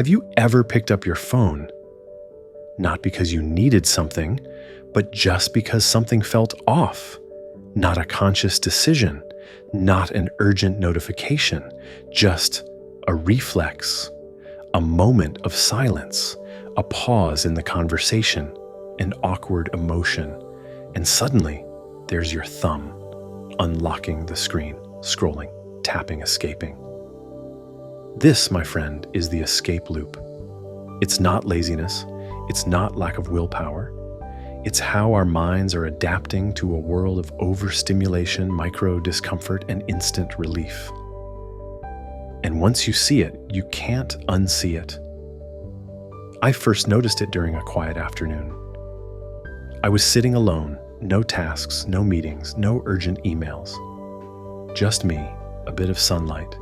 Have you ever picked up your phone? Not because you needed something, but just because something felt off. Not a conscious decision, not an urgent notification, just a reflex, a moment of silence, a pause in the conversation, an awkward emotion, and suddenly there's your thumb, unlocking the screen, scrolling, tapping, escaping. This, my friend, is the escape loop. It's not laziness. It's not lack of willpower. It's how our minds are adapting to a world of overstimulation, micro discomfort, and instant relief. And once you see it, you can't unsee it. I first noticed it during a quiet afternoon. I was sitting alone, no tasks, no meetings, no urgent emails. Just me, a bit of sunlight,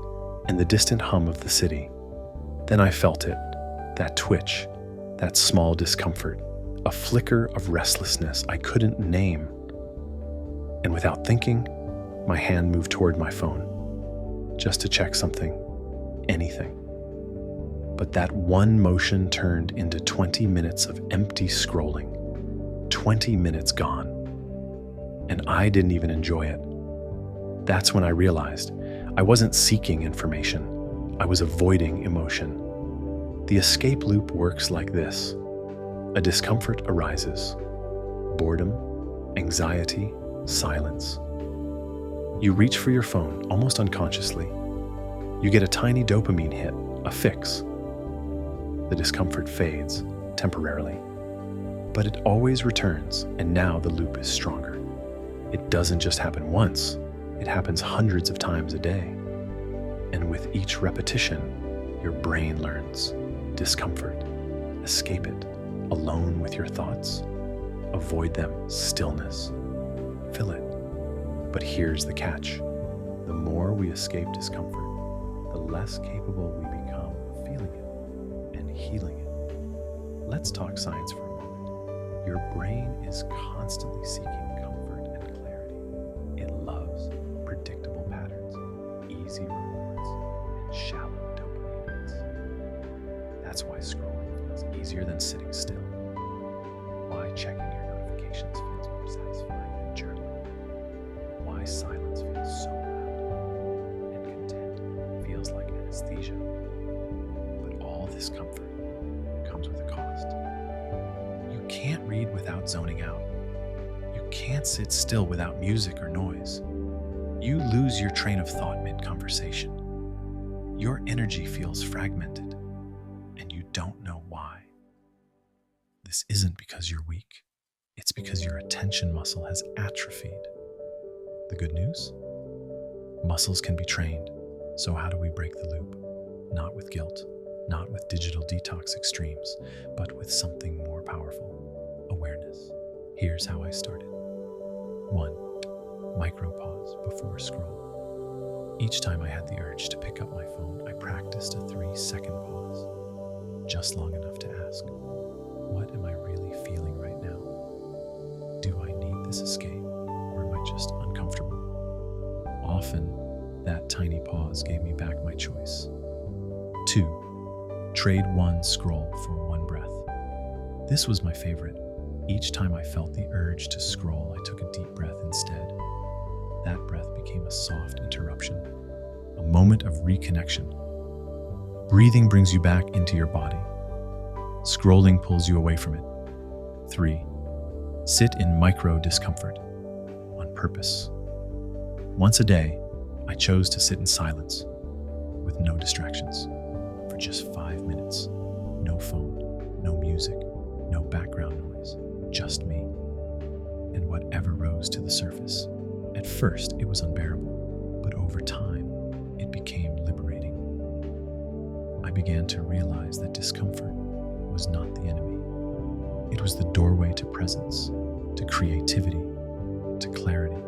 and the distant hum of the city. Then I felt it, that twitch, that small discomfort, a flicker of restlessness I couldn't name. And without thinking, my hand moved toward my phone, just to check something, anything. But that one motion turned into 20 minutes of empty scrolling, 20 minutes gone. And I didn't even enjoy it. That's when I realized I wasn't seeking information. I was avoiding emotion. The escape loop works like this. A discomfort arises. Boredom, anxiety, silence. You reach for your phone almost unconsciously. You get a tiny dopamine hit, a fix. The discomfort fades temporarily. But it always returns, and now the loop is stronger. It doesn't just happen once. It happens hundreds of times a day. And with each repetition, your brain learns discomfort. Escape it. Alone with your thoughts. Avoid them. Stillness. Fill it. But here's the catch. The more we escape discomfort, the less capable we become of feeling it and healing it. Let's talk science for a moment. Your brain is constantly seeking comfort and clarity. It loves predictable patterns, easy rewards, and shallow dopamine hits. That's why scrolling feels easier than sitting still. Why checking your notifications feels more satisfying than journaling. Why silence feels so loud and content feels like anesthesia. But all this comfort comes with a cost. You can't read without zoning out. You can't sit still without music or noise. You lose your train of thought mid-conversation. Your energy feels fragmented, and you don't know why. This isn't because you're weak. It's because your attention muscle has atrophied. The good news? Muscles can be trained. So how do we break the loop? Not with guilt, not with digital detox extremes, but with something more powerful: awareness. Here's how I started. 1. Micro pause before scroll. Each time I had the urge to pick up my phone, I practiced a 3-second pause, just long enough to ask, what am I really feeling right now? Do I need this escape, or am I just uncomfortable? Often, that tiny pause gave me back my choice. 2. Trade one scroll for one breath. This was my favorite. Each time I felt the urge to scroll, I took a deep breath instead. That breath became a soft interruption, a moment of reconnection. Breathing brings you back into your body. Scrolling pulls you away from it. 3. Sit in micro discomfort on purpose. Once a day, I chose to sit in silence with no distractions for just 5 minutes. No phone, no music, no background noise, just me. And whatever rose to the surface. At first, it was unbearable, but over time, it became liberating. I began to realize that discomfort was not the enemy. It was the doorway to presence, to creativity, to clarity.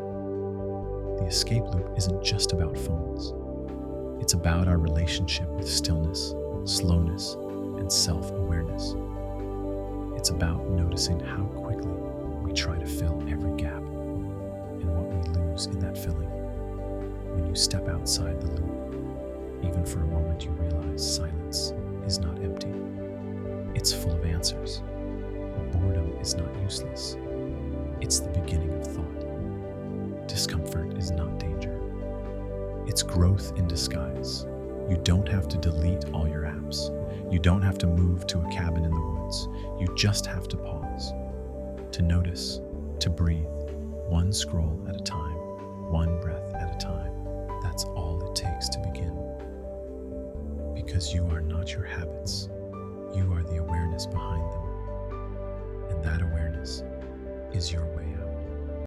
The escape loop isn't just about phones. It's about our relationship with stillness, slowness, and self-awareness. It's about noticing how quickly we try to fill every gap and what we lose in that filling. When you step outside the loop, even for a moment, you realize silence is not empty. is not useless. It's the beginning of thought. Discomfort is not danger. It's growth in disguise. You don't have to delete all your apps. You don't have to move to a cabin in the woods. You just have to pause, to notice, to breathe, one scroll at a time, one breath at a time. That's all it takes to begin. Because you are not your habits. You are the awareness behind them. And that awareness is your way out.